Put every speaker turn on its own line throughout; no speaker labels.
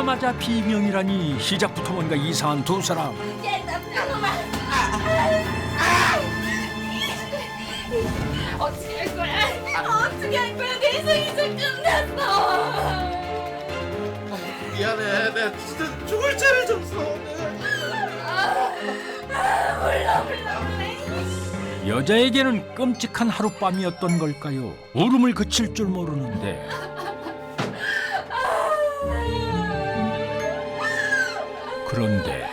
보자마자 비명이라니 시작부터 뭔가 이상한 두 사람.
어떻게 할 거야? 어떻게 할 거야? 내 인생 이제 끝났어.
미안해. 내가 진짜 죽을 죄를 졌어.
몰라.
여자에게는 끔찍한 하룻밤이었던 걸까요? 울음을 그칠 줄 모르는데 그런데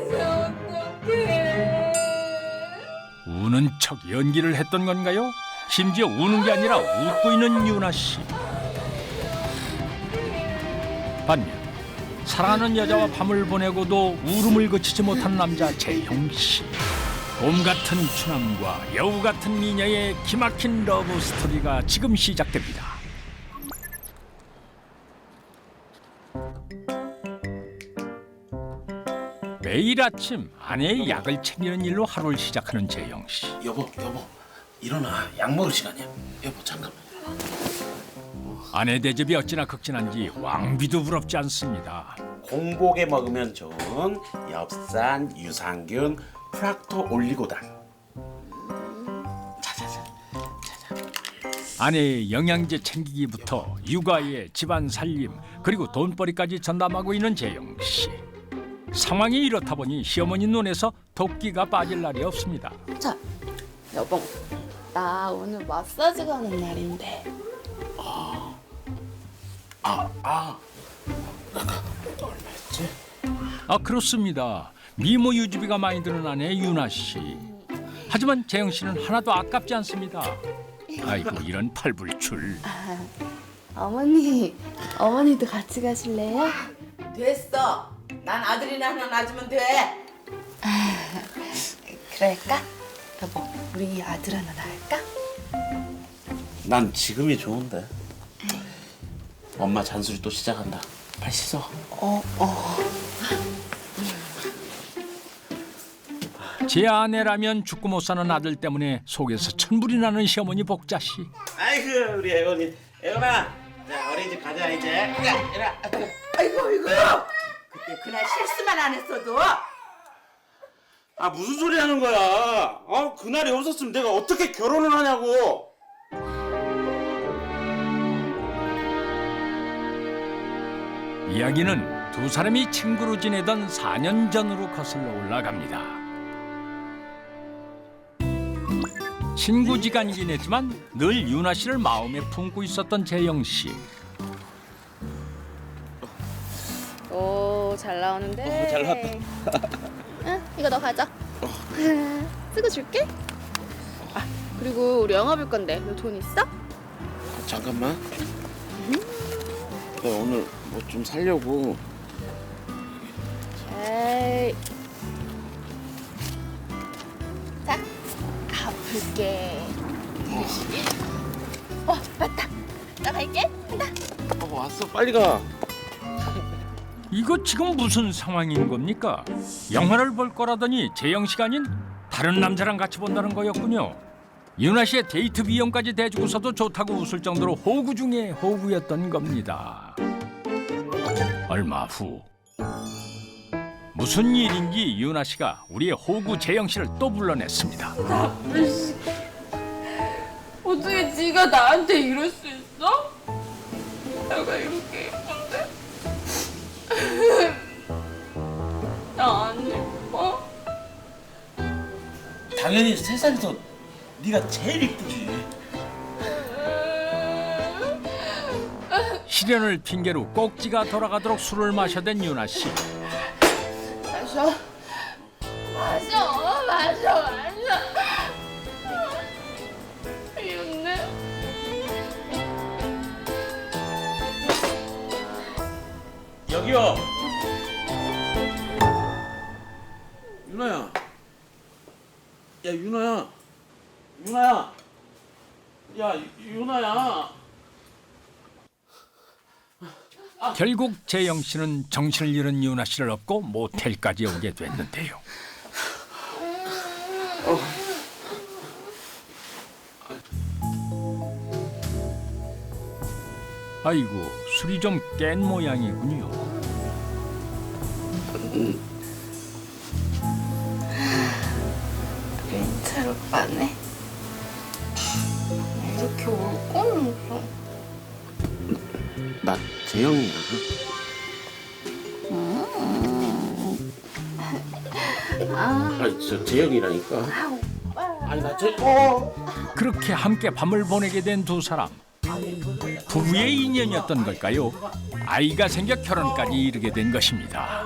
이제 어떡해.
우는 척 연기를 했던 건가요? 심지어 우는 게 아니라 웃고 있는 유나 씨. 반면 사랑하는 여자와 밤을 보내고도 울음을 그치지 못한 남자 재형 씨. 봄 같은 추남과 여우 같은 미녀의 기막힌 러브 스토리가 지금 시작됩니다. 매일 아침 아내의 약을 챙기는 일로 하루를 시작하는 재형 씨.
여보, 일어나. 약 먹을 시간이야. 여보, 잠깐만.
아내 대접이 어찌나 극진한지 왕비도 부럽지 않습니다.
공복에 먹으면 좋은 엽산, 유산균, 프락토 올리고당. 자자자.
아내의 영양제 챙기기부터 육아에 집안 살림 그리고 돈벌이까지 전담하고 있는 재영 씨. 상황이 이렇다 보니 시어머니 눈에서 도끼가 빠질 날이 없습니다.
자, 여봉. 나 오늘 마사지 가는 날인데.
얼마였지?
아 그렇습니다. 미모 유지비가 많이 드는 아내 유나 씨. 하지만 재영 씨는 하나도 아깝지 않습니다. 아이고 이런 팔불출.
어머니도 같이 가실래요?
됐어. 난 아들이나 하나 낳아주면 돼.
그럴까? 여보, 우리 아들 하나 낳을까?
난 지금이 좋은데. 엄마 잔소리 또 시작한다. 빨리 씻어.
제 아내라면 죽고 못 사는 아들 때문에 속에서 천불이 나는 시어머니 복자 씨.
아이고 우리 애원이. 애원아. 자 어린이집 가자 이제. 이라.
아이고. 그때 그날 실수만 안 했어도.
아 무슨 소리 하는 거야? 그날이 없었으면 내가 어떻게 결혼을 하냐고.
이야기는 두 사람이 친구로 지내던 4년 전으로 거슬러 올라갑니다. 친구지간이긴 했지만 늘 유나 씨를 마음에 품고 있었던 재영 씨.
오, 잘 나오는데.
잘 나왔다.
응, 이거 너 가져. 쓰고 줄게. 아, 그리고 우리 영화 볼 건데 너 돈 있어?
잠깐만. 나 오늘 뭐 좀 살려고.
에이. 자, 갚을게. 맞다. 나 갈게. 간다.
왔어 빨리 가.
이거 지금 무슨 상황인 겁니까? 영화를 볼 거라더니 재영 씨가 아닌 다른 남자랑 같이 본다는 거였군요. 유나 씨의 데이트 비용까지 대주고서도 좋다고 웃을 정도로 호구 중에 호구였던 겁니다. 얼마 후 무슨 일인지 유나 씨가 우리의 호구 재영 씨를 또 불러냈습니다.
어떻게 네가 나한테 이럴 수 있어? 내가 이렇게 예쁜데? 나 안 예뻐?
당연히 세상에서 네가 제일 이쁘지.
시련을 핑계로 꼭지가 돌아가도록 술을 마셔댄 유나 씨.
마셔. 미운데?
여기요. 유나야. 야 유나야. 야 유나야.
결국 재영 씨는 정신을 잃은 유나 씨를 업고 모텔까지 오게 됐는데요. 아이고, 술이 좀 깬 모양이군요.
렌탈 오빠네. 이렇게 올 거는 좀.
나 재영이라고. 아니 저 재영이라니까. 아니 나
그렇게 함께 밤을 보내게 된 두 사람. 부부의 인연이었던 걸까요? 아이가 생겨 결혼까지 이르게 된 것입니다.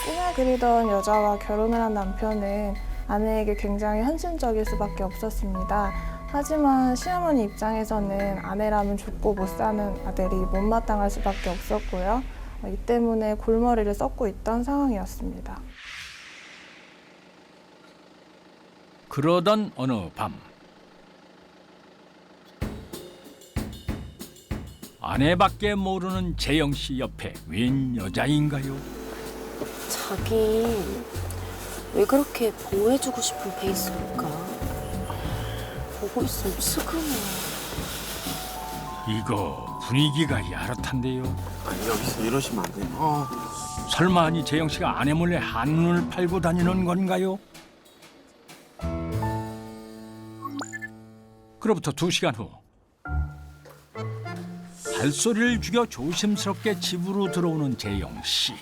꿈에 그리던 여자와 결혼을 한 남편은 아내에게 굉장히 헌신적일 수밖에 없었습니다. 하지만 시어머니 입장에서는 아내라면 죽고 못 사는 아들이 못마땅할 수밖에 없었고요. 이 때문에 골머리를 썩고 있던 상황이었습니다.
그러던 어느 밤 아내밖에 모르는 재영 씨 옆에 웬 여자인가요?
자기 왜 그렇게 보호해주고 싶은 페이스일까? 보고 있으면 스그러.
이거 분위기가 야릇한데요.
아니 여기서 이러시면 안 돼.
설마 아니 재영 씨가 아내 몰래 한눈을 팔고 다니는 건가요? 그로부터 2시간 후 발소리를 죽여 조심스럽게 집으로 들어오는 재영 씨.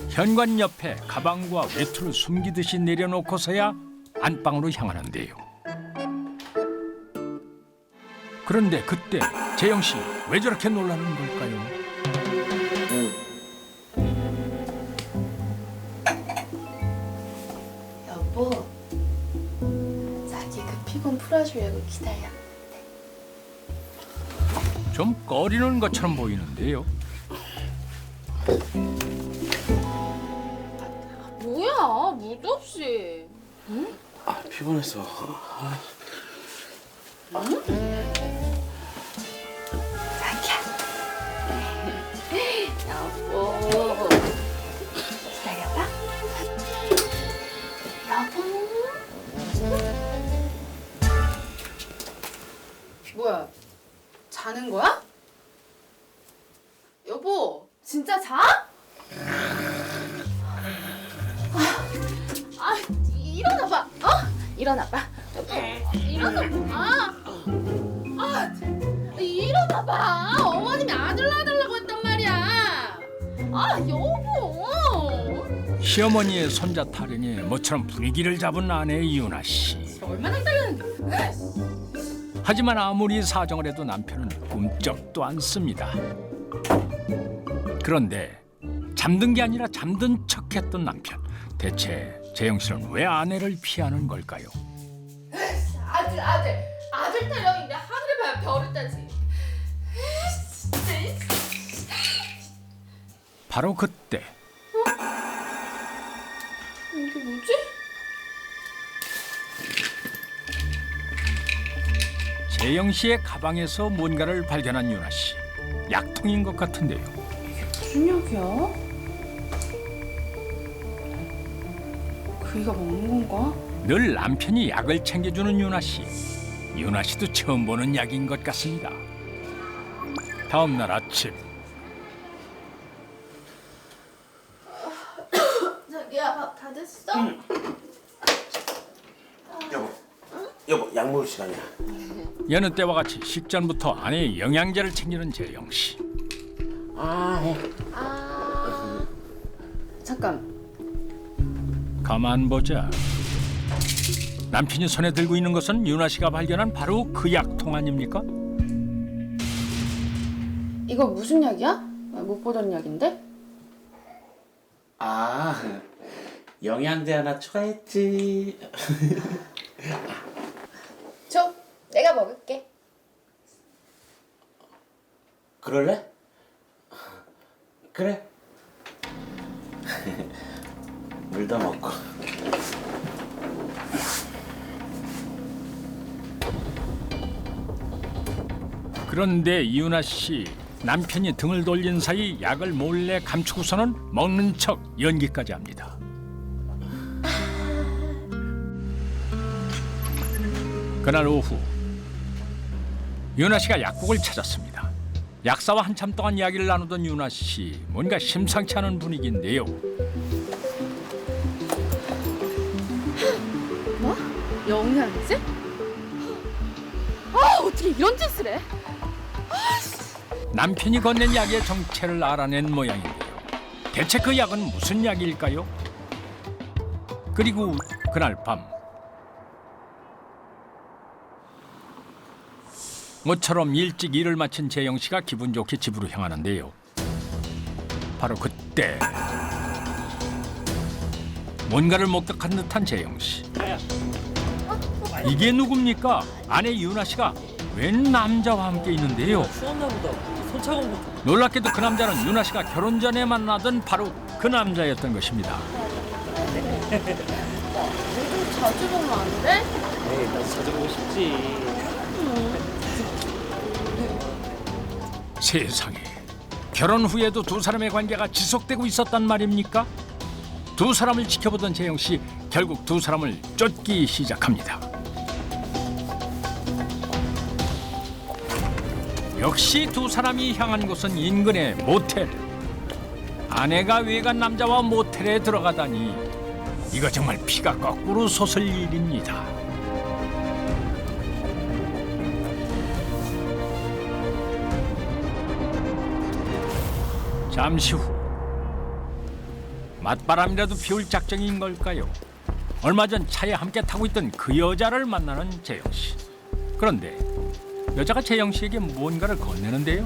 현관 옆에 가방과 외투를 숨기듯이 내려놓고서야 안방으로 향하는데요. 그런데 그때 재영 씨 왜 저렇게 놀라는 걸까요?
여보, 자기 그 피곤 풀어주려고 기다려.
좀 꺼리는 것처럼 보이는데요.
뭐야, 무도 없이.
아 피곤했어.
여보, 기다려봐. 여보. 뭐야, 자는 거야? 여보, 진짜 자? 일어나봐. 일어나봐. 여보, 일어나봐. 일어나봐. 어머님이 아들 낳아달라고 했단 말이야. 여보.
시어머니의 손자 타령에 모처럼 분위기를 잡은 아내 이윤아 씨.
얼마나 딸렸는데.
하지만 아무리 사정을 해도 남편은 꿈쩍도 않습니다. 그런데 잠든 게 아니라 잠든 척했던 남편. 대체 재영 씨는 왜 아내를 피하는 걸까요?
아들 타령인데 하늘에 봐야 별을 따지.
바로 그때
이게 뭐지?
재영 씨의 가방에서 뭔가를 발견한 윤아 씨. 약통인 것 같은데요.
무슨 약이야? 그이가 먹는 건가?
늘 남편이 약을 챙겨주는 윤아 씨. 윤아 씨도 처음 보는 약인 것 같습니다. 다음 날 아침
자기야, 밥 다 됐어?
여보 약 먹을 시간이야.
여느 때와 같이 식전부터 아내의 영양제를 챙기는 재영 씨.
잠깐.
가만 보자. 남편이 손에 들고 있는 것은 윤아 씨가 발견한 바로 그 약통 아닙니까?
이거 무슨 약이야? 못 보던 약인데?
영양제 하나 추가했지.
줘, 내가 먹을게.
그럴래? 그래. 물도 먹고.
그런데 이윤아 씨 남편이 등을 돌린 사이 약을 몰래 감추고서는 먹는 척 연기까지 합니다. 그날 오후 윤아 씨가 약국을 찾았습니다. 약사와 한참 동안 이야기를 나누던 윤아 씨, 뭔가 심상치 않은 분위기인데요.
뭐? 영양제? 어떻게 이런 짓을 해?
남편이 건넨 약의 정체를 알아낸 모양인데요. 대체 그 약은 무슨 약일까요? 그리고 그날 밤 모처럼 일찍 일을 마친 재영 씨가 기분 좋게 집으로 향하는데요. 바로 그때 뭔가를 목격한 듯한 재영 씨. 이게 누굽니까? 아내 윤아 씨가 웬 남자와 함께 있는데요.
추웠나 보다. 손 차가운 거.
놀랍게도 그 남자는 윤아 씨가 결혼 전에 만나던 바로 그 남자였던 것입니다.
좀 자주 보면 안 돼?
에이, 나 자주 보고 싶지.
세상에, 결혼 후에도 두 사람의 관계가 지속되고 있었단 말입니까? 두 사람을 지켜보던 재영 씨, 결국 두 사람을 쫓기 시작합니다. 역시 두 사람이 향한 곳은 인근의 모텔. 아내가 외간 남자와 모텔에 들어가다니, 이거 정말 피가 거꾸로 솟을 일입니다. 잠시 후 맞바람이라도 피울 작정인 걸까요? 얼마 전 차에 함께 타고 있던 그 여자를 만나는 재영 씨. 그런데 여자가 재영 씨에게 뭔가를 건네는데요.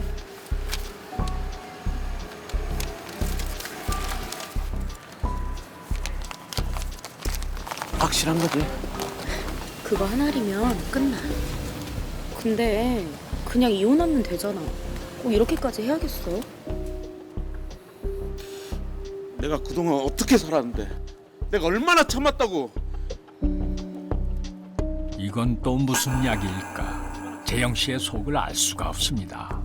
확실한 거지?
그거 하나리면 끝나. 근데 그냥 이혼하면 되잖아. 꼭 이렇게까지 해야겠어?
내가 그동안 어떻게 살았는데, 내가 얼마나 참았다고.
이건 또 무슨 약일까? 재영 씨의 속을 알 수가 없습니다.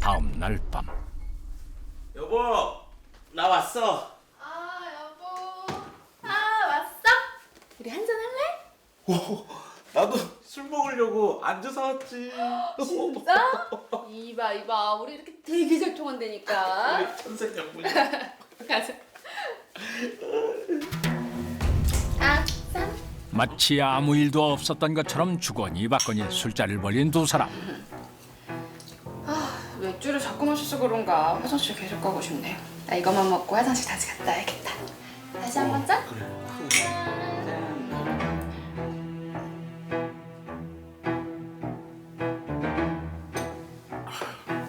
다음 날 밤.
여보, 나 왔어.
여보. 왔어? 우리 한잔 할래?
나도 술 먹으려고 앉아서 왔지.
진짜? 이봐. 우리 이렇게 되게 잘 통한다니까.
천생연분이야.
가자. 짠.
마치 아무 일도 없었던 것처럼 주거니 받거니 술자리를 벌인 두 사람.
맥주를 자꾸 마셔서 그런가 화장실 계속 가고 싶네. 나 이것만 먹고 화장실 다시 갔다 와야겠다. 다시 한 번 짠?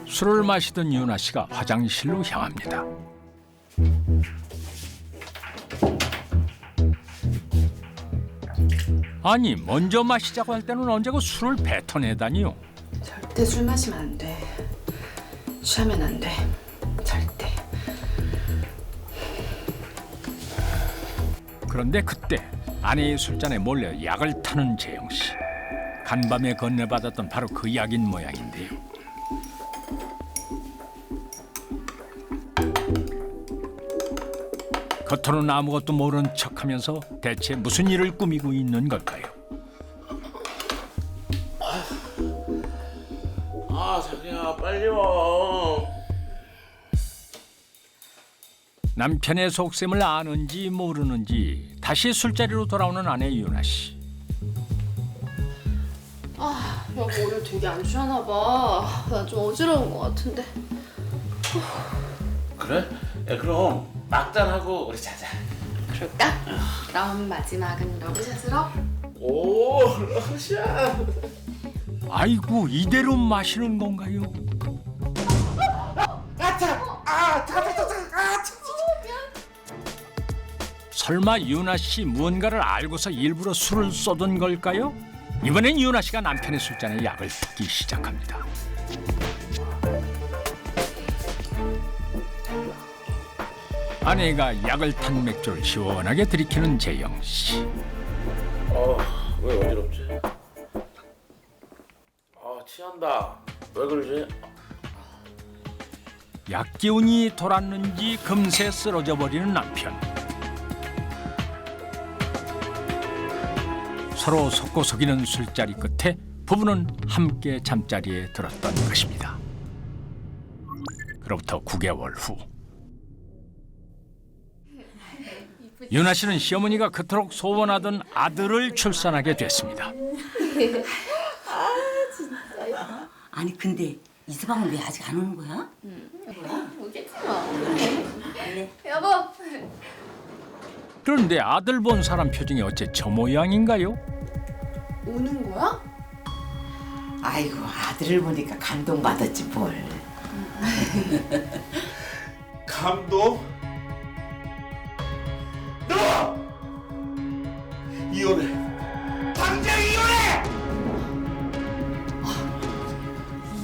술을 마시던 윤아 씨가 화장실로 향합니다. 아니, 먼저 마시자고 할 때는 언제고 술을 뱉어내다니요.
절대 술 마시면 안 돼. 취하면 안 돼. 절대.
그런데 그때 아내의 술잔에 몰래 약을 타는 재영 씨. 간밤에 건네받았던 바로 그 약인 모양인데요. 겉으로는 아무것도 모르는 척하면서 대체 무슨 일을 꾸미고 있는 걸까요?
자기야, 빨리 와.
남편의 속셈을 아는지 모르는지 다시 술자리로 돌아오는 아내 윤아 씨.
여보 오늘 되게 안 취하나 봐. 나 좀 어지러운 것 같은데.
그래? 야, 그럼 막잔하고 우리 자자.
그럴까? 그럼 마지막은 러브샷으로?
오, 러브샷.
아이고, 이대로 마시는 건가요? 설마 윤아 씨 무언가를 알고서 일부러 술을 쏟은 걸까요? 이번엔 윤아 씨가 남편의 술잔에 약을 붓기 시작합니다. 아내가 약을 탄 맥주를 시원하게 들이키는 재영 씨.
왜 어지럽지? 취한다. 왜 그러지?
약 기운이 돌았는지 금세 쓰러져 버리는 남편. 서로 속고 속이는 술자리 끝에 부부는 함께 잠자리에 들었던 것입니다. 그로부터 9개월 후 윤아 씨는 시어머니가 그토록 소원하던 아들을 출산하게 됐습니다.
아니 근데 이서방은 왜 아직 안 오는 거야?
오겠지 뭐. 여보.
그런데 아들 본 사람 표정이 어째 저 모양인가요?
우는 거야?
아이고 아들을 보니까 감동받았지 뭘.
감동? 너! 이혼해! 당장 이혼해!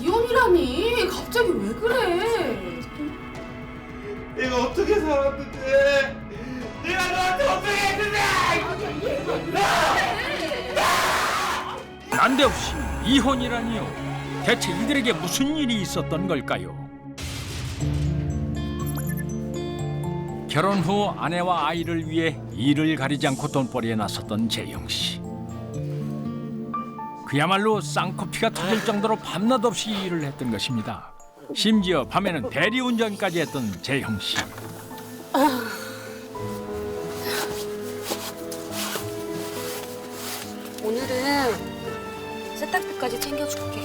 이혼이라니. 갑자기 왜 그래?
내가 어떻게 살았는데? 내가 너한테 어떻게 했는데?
난데없이 이혼이라니요. 대체 이들에게 무슨 일이 있었던 걸까요? 결혼 후 아내와 아이를 위해 일을 가리지 않고 돈벌이에 나섰던 재영 씨. 그야말로 쌍코피가 터질 정도로 밤낮 없이 일을 했던 것입니다. 심지어 밤에는 대리운전까지 했던 재영 씨.
오늘은 세탁비까지 챙겨줄게.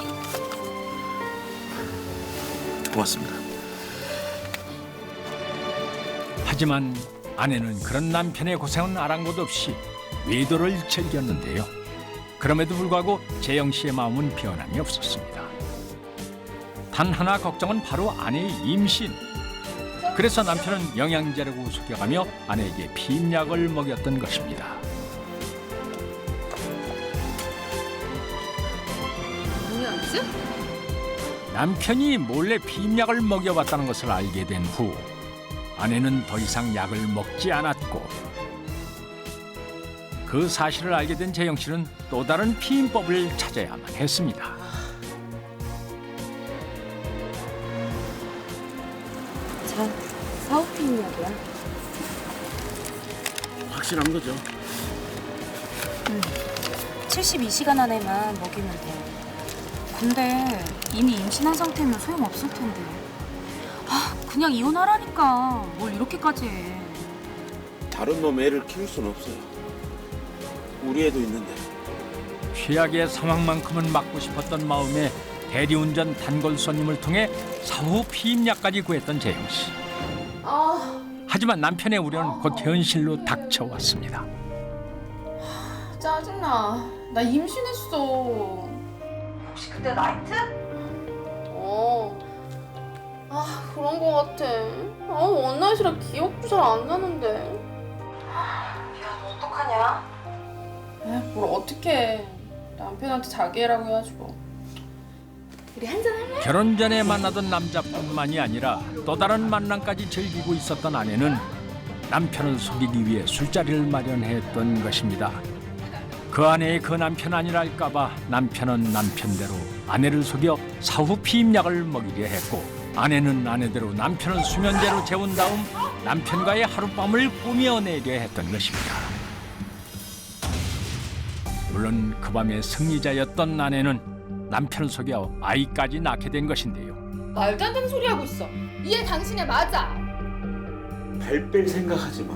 고맙습니다.
하지만 아내는 그런 남편의 고생은 아랑곳 없이 외도를 즐겼는데요. 그럼에도 불구하고 재영 씨의 마음은 변함이 없었습니다. 단 하나 걱정은 바로 아내의 임신. 그래서 남편은 영양제라고 속여가며 아내에게 피임약을 먹였던 것입니다.
뭐였지?
남편이 몰래 피임약을 먹여봤다는 것을 알게 된 후 아내는 더 이상 약을 먹지 않았고 그 사실을 알게 된 재영 씨는 또 다른 피임법을 찾아야만 했습니다.
자, 사오피임약이야.
확실한 거죠?
72시간 안에만 먹이면 돼. 근데 이미 임신한 상태면 소용없을 텐데. 아, 그냥 이혼하라니까. 뭘 이렇게까지 해.
다른 놈 애를 키울 순 없어요. 우리 애도 있는데.
최악의 상황만큼은 막고 싶었던 마음에 대리운전 단골 손님을 통해 사후 피임약까지 구했던 재영 씨. 하지만 남편의 우려는 곧 현실로 닥쳐왔습니다.
짜증나. 나 임신했어.
혹시 그때 나이트?
그런 거 같아. 원나잇이라 기억도 잘 안 나는데.
야 너 어떡하냐?
뭘 어떡해. 남편한테 자기 애라고 해야지 뭐. 우리 한잔 할래?
결혼 전에 만나던 남자뿐만이 아니라 또 다른 만남까지 즐기고 있었던 아내는 남편을 속이기 위해 술자리를 마련했던 것입니다. 그 아내의 그 남편 아니랄까봐 남편은 남편대로 아내를 속여 사후 피임약을 먹이려 했고 아내는 아내대로 남편을 수면제로 재운 다음 남편과의 하룻밤을 꾸며내려 했던 것입니다. 물론 그 밤의 승리자였던 아내는 남편을 속여 아이까지 낳게 된 것인데요.
말도 안 되는 소리 하고 있어. 이해 당신이 맞아.
발 뺄 생각하지 마.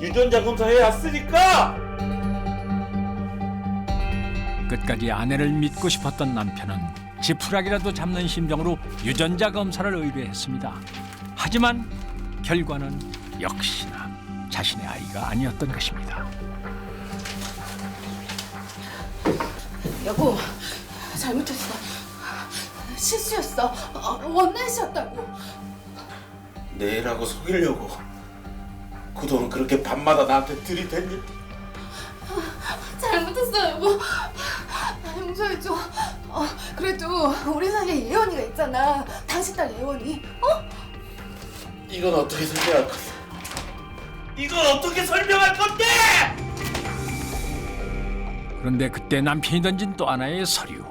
유전자 검사해 왔으니까.
끝까지 아내를 믿고 싶었던 남편은 지푸라기라도 잡는 심정으로 유전자 검사를 의뢰했습니다. 하지만 결과는 역시나 자신의 아이가 아니었던 것입니다.
여보, 잘못했어. 실수였어. 원나잇이었다고.
내 애라고 속이려고 그동안 그렇게 밤마다 나한테 들이댔니?
잘못했어, 여보. 나 용서해줘. 그래도 우리 사이에 예원이가 있잖아. 당신 딸 예원이.
이건 어떻게 설명할 건데? 이건 어떻게 설명할 건데?
그런데 그때 남편이 던진 또 하나의 서류.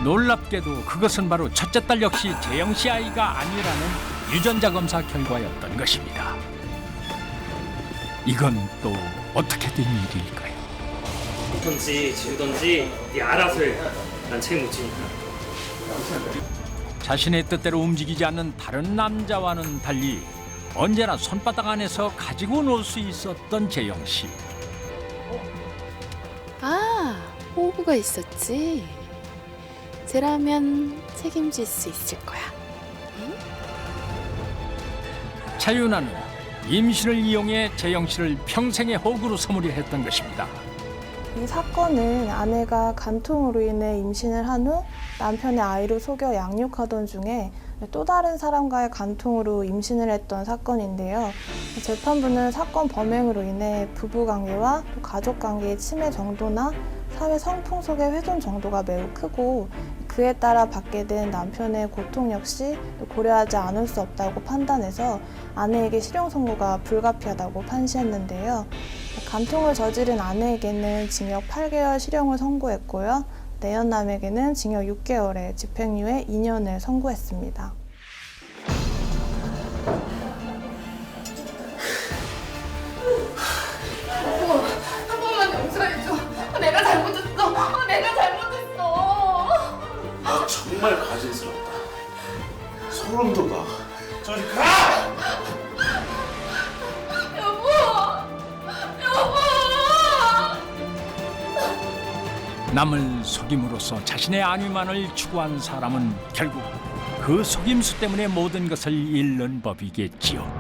놀랍게도 그것은 바로 첫째 딸 역시 재영 씨 아이가 아니라는 유전자 검사 결과였던 것입니다. 이건 또 어떻게 된 일일까요?
던지 지우던지 네 알아서 해. 난 책임 못 지니까.
자신의 뜻대로 움직이지 않는 다른 남자와는 달리 언제나 손바닥 안에서 가지고 놀 수 있었던 재영 씨.
아, 호구가 있었지. 쟤라면 책임질 수 있을 거야.
차윤아는 임신을 이용해 재영 씨를 평생의 호구로 소물이 했던 것입니다.
이 사건은 아내가 간통으로 인해 임신을 한 후 남편의 아이를 속여 양육하던 중에 또 다른 사람과의 간통으로 임신을 했던 사건인데요. 재판부는 사건 범행으로 인해 부부관계와 또 가족관계의 침해 정도나 사회 성풍속의 훼손 정도가 매우 크고 그에 따라 받게 된 남편의 고통 역시 고려하지 않을 수 없다고 판단해서 아내에게 실형 선고가 불가피하다고 판시했는데요. 간통을 저지른 아내에게는 징역 8개월 실형을 선고했고요. 내연남에게는 징역 6개월에 집행유예 2년을 선고했습니다.
여보, 한 번만 용서해줘. 내가 잘못했어. 내가 잘못했어.
나 정말 가증스럽다. 소름 돋아. 저리 가!
여보, 여보.
남을 속임으로써 자신의 안위만을 추구한 사람은 결국 그 속임수 때문에 모든 것을 잃는 법이겠지요.